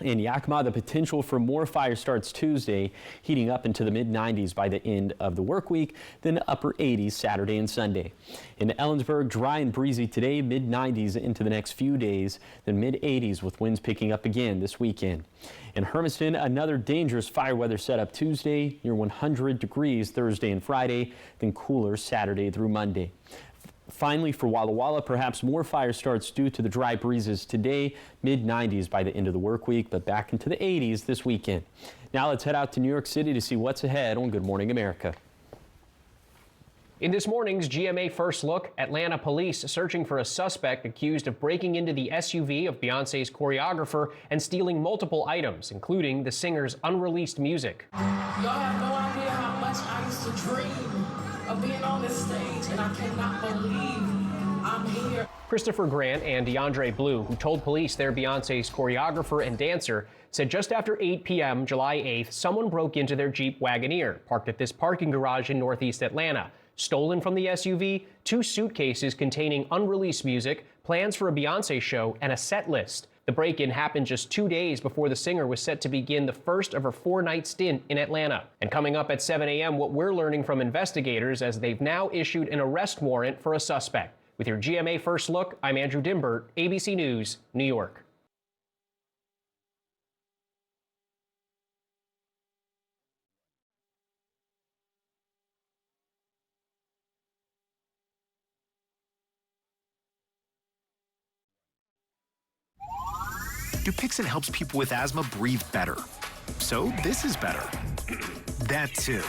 In Yakima, the potential for more fire starts Tuesday, heating up into the mid-90s by the end of the work week, then upper 80s Saturday and Sunday. In Ellensburg, dry and breezy today, mid-90s into the next few days, then mid-80s with winds picking up again this weekend. In Hermiston, another dangerous fire weather setup Tuesday, near 100 degrees Thursday and Friday, then cooler Saturday through Monday. Finally, for Walla Walla, perhaps more fire starts due to the dry breezes today, mid-90s by the end of the work week, but back into the 80s this weekend. Now let's head out to New York City to see what's ahead on Good Morning America. In this morning's GMA First Look, Atlanta police searching for a suspect accused of breaking into the SUV of Beyoncé's choreographer and stealing multiple items, including the singer's unreleased music. Y'all have no idea how much I used to dream of being on this stage, and I cannot believe I'm here. Christopher Grant and DeAndre Blue, who told police they're Beyoncé's choreographer and dancer, said just after 8 p.m. July 8th, someone broke into their Jeep Wagoneer, parked at this parking garage in Northeast Atlanta. Stolen from the SUV, 2 suitcases containing unreleased music, plans for a Beyoncé show, and a set list. The break-in happened just 2 days before the singer was set to begin the first of her 4-night stint in Atlanta. And coming up at 7 a.m., what we're learning from investigators as they've now issued an arrest warrant for a suspect. With your GMA First Look, I'm Andrew Dimbert, ABC News, New York. Dupixent helps people with asthma breathe better. So this is better. That too.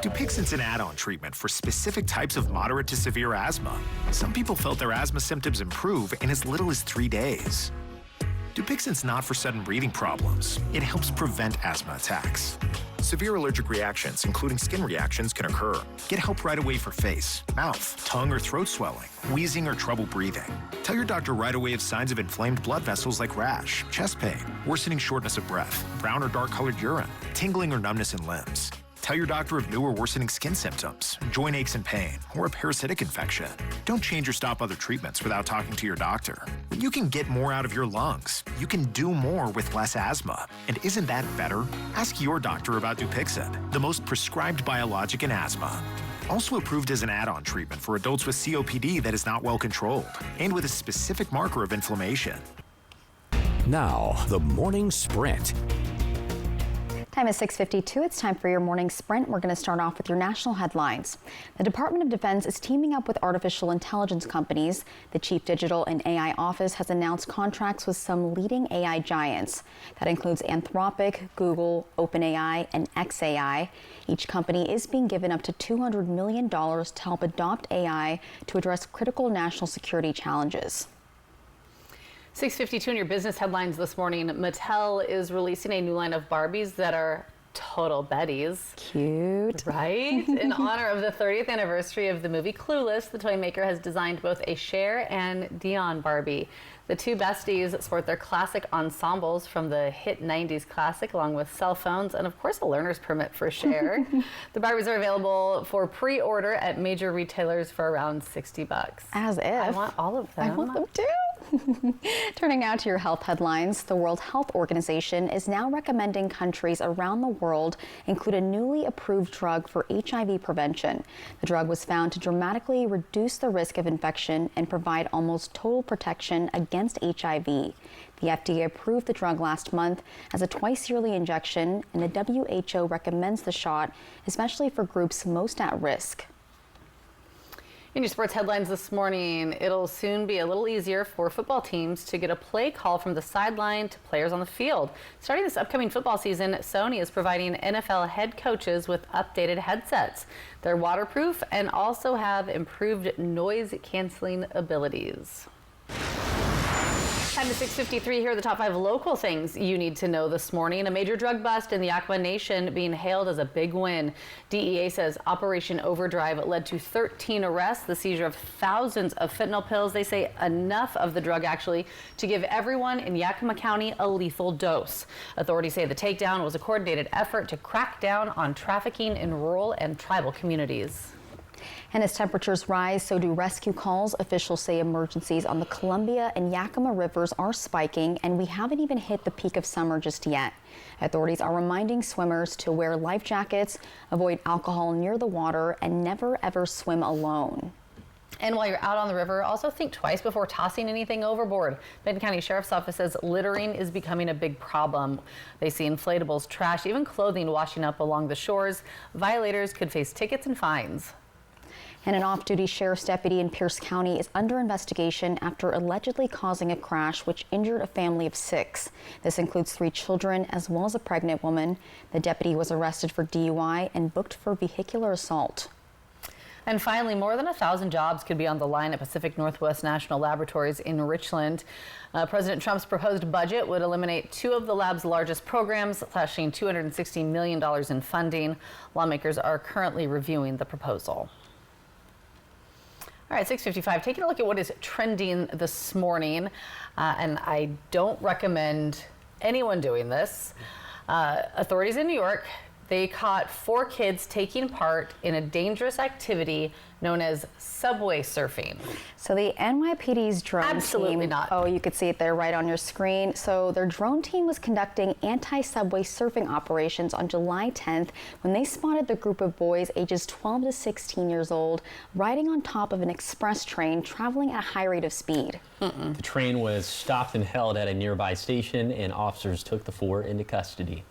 Dupixent's an add-on treatment for specific types of moderate to severe asthma. Some people felt their asthma symptoms improve in as little as 3 days. Dupixent's not for sudden breathing problems. It helps prevent asthma attacks. Severe allergic reactions, including skin reactions, can occur. Get help right away for face, mouth, tongue or throat swelling, wheezing or trouble breathing. Tell your doctor right away of signs of inflamed blood vessels like rash, chest pain, worsening shortness of breath, brown or dark-colored urine, tingling or numbness in limbs. Tell your doctor of new or worsening skin symptoms, joint aches and pain, or a parasitic infection. Don't change or stop other treatments without talking to your doctor. When you can get more out of your lungs, you can do more with less asthma. And isn't that better? Ask your doctor about Dupixent, the most prescribed biologic in asthma. Also approved as an add-on treatment for adults with COPD that is not well controlled, and with a specific marker of inflammation. Now, the morning sprint. Time is 6:52. It's time for your morning sprint. We're going to start off with your national headlines. The Department of Defense is teaming up with artificial intelligence companies. The Chief Digital and AI Office has announced contracts with some leading AI giants. That includes Anthropic, Google, OpenAI, and xAI. Each company is being given up to $200 million to help adopt AI to address critical national security challenges. 6:52 in your business headlines this morning. Mattel is releasing a new line of Barbies that are total Bettys. Cute. Right? In honor of the 30th anniversary of the movie Clueless, the toy maker has designed both a Cher and Dion Barbie. The two besties sport their classic ensembles from the hit 90s classic, along with cell phones and, of course, a learner's permit for Cher. The Barbies are available for pre-order at major retailers for around $60. As if. I want all of them. I want them too. Turning now to your health headlines, the World Health Organization is now recommending countries around the world include a newly approved drug for HIV prevention. The drug was found to dramatically reduce the risk of infection and provide almost total protection against HIV. The FDA approved the drug last month as a twice-yearly injection, and the WHO recommends the shot, especially for groups most at risk. In your sports headlines this morning, it'll soon be a little easier for football teams to get a play call from the sideline to players on the field. Starting this upcoming football season, Sony is providing NFL head coaches with updated headsets. They're waterproof and also have improved noise-canceling abilities. Time to 6:53. Here are the top 5 local things you need to know this morning. A major drug bust in the Yakima Nation being hailed as a big win. DEA says Operation Overdrive led to 13 arrests, the seizure of thousands of fentanyl pills. They say enough of the drug actually to give everyone in Yakima County a lethal dose. Authorities say the takedown was a coordinated effort to crack down on trafficking in rural and tribal communities. And as temperatures rise, so do rescue calls. Officials say emergencies on the Columbia and Yakima rivers are spiking, and we haven't even hit the peak of summer just yet. Authorities are reminding swimmers to wear life jackets, avoid alcohol near the water, and never ever swim alone. And while you're out on the river, also think twice before tossing anything overboard. Benton County Sheriff's Office says littering is becoming a big problem. They see inflatables, trash, even clothing washing up along the shores. Violators could face tickets and fines. And an off-duty sheriff's deputy in Pierce County is under investigation after allegedly causing a crash which injured a family of 6. This includes 3 children as well as a pregnant woman. The deputy was arrested for DUI and booked for vehicular assault. And finally, more than 1,000 jobs could be on the line at Pacific Northwest National Laboratories in Richland. President Trump's proposed budget would eliminate 2 of the lab's largest programs, slashing $260 million in funding. Lawmakers are currently reviewing the proposal. All right, 6:55, taking a look at what is trending this morning. And I don't recommend anyone doing this. Authorities in New York, they caught 4 kids taking part in a dangerous activity known as subway surfing. So the NYPD's drone Absolutely team, not. Oh, you could see it there right on your screen. So their drone team was conducting anti-subway surfing operations on July 10th when they spotted the group of boys ages 12 to 16 years old riding on top of an express train traveling at a high rate of speed. The train was stopped and held at a nearby station, and officers took the 4 into custody.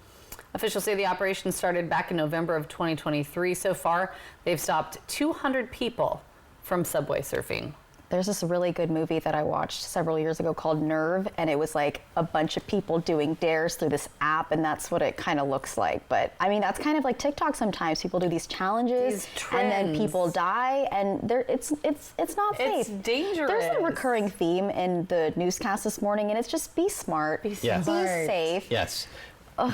Officials say the operation started back in November of 2023. So far, they've stopped 200 people from subway surfing. There's this really good movie that I watched several years ago called Nerve, and it was like a bunch of people doing dares through this app, and that's what it kind of looks like. But I mean, that's kind of like TikTok sometimes. People do these challenges, and then people die, and it's not safe. It's dangerous. There's a recurring theme in the newscast this morning, and it's just be smart, be Yes. safe. Yes.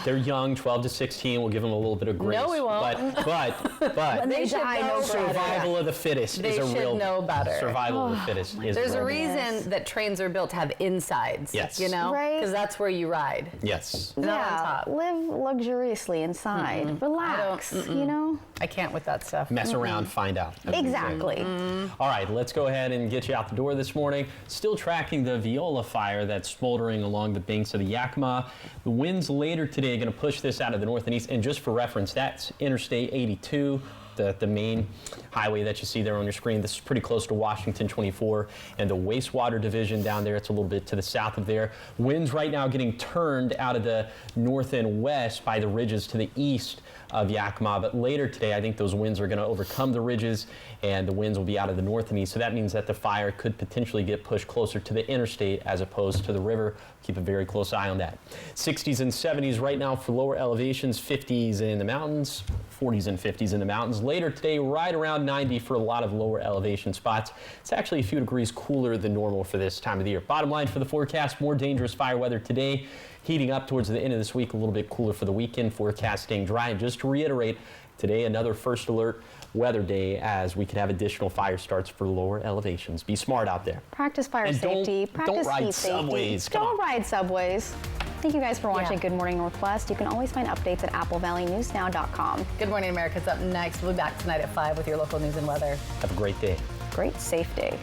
They're young, 12 to 16. We'll give them a little bit of grace. No, we won't. But When they die, no survival of the fittest They is a should real know better. Survival of the fittest is There's a a real reason that trains are built to have insides. Yes. You know? Right. Because that's where you ride. Yes. Not on Yeah, top. live luxuriously inside. Relax, you know? I can't with that stuff. Mess around, find out. as we say. Exactly. All right, let's go ahead and get you out the door this morning. Still tracking the Viola fire that's smoldering along the banks of the Yakima. The winds later today are going to push this out of the north and east. And just for reference, that's Interstate 82. The main highway that you see there on your screen. This is pretty close to Washington 24 and the wastewater division down there. It's a little bit to the south of there. Winds right now getting turned out of the north and west by the ridges to the east of Yakima, but later today I think those winds are going to overcome the ridges and the winds will be out of the north and east. So that means that the fire could potentially get pushed closer to the interstate as opposed to the river. Keep a very close eye on that. 60s and 70s right now for lower elevations, 50s in the mountains, 40s and 50s in the mountains. Later today, right around 90 for a lot of lower elevation spots. It's actually a few degrees cooler than normal for this time of the year. Bottom line for the forecast, more dangerous fire weather today. Heating up towards the end of this week, a little bit cooler for the weekend. Forecast staying dry. And just to reiterate, today another first alert weather day as we could have additional fire starts for lower elevations. Be smart out there. Practice fire And safety. Practice don't ride heat subways. safety. Don't ride subways. Thank you guys for watching Good Morning Northwest. You can always find updates at applevalleyNewsNow.com. Good Morning America's up next. We'll be back tonight at 5 with your local news and weather. Have a great day. Great safe day.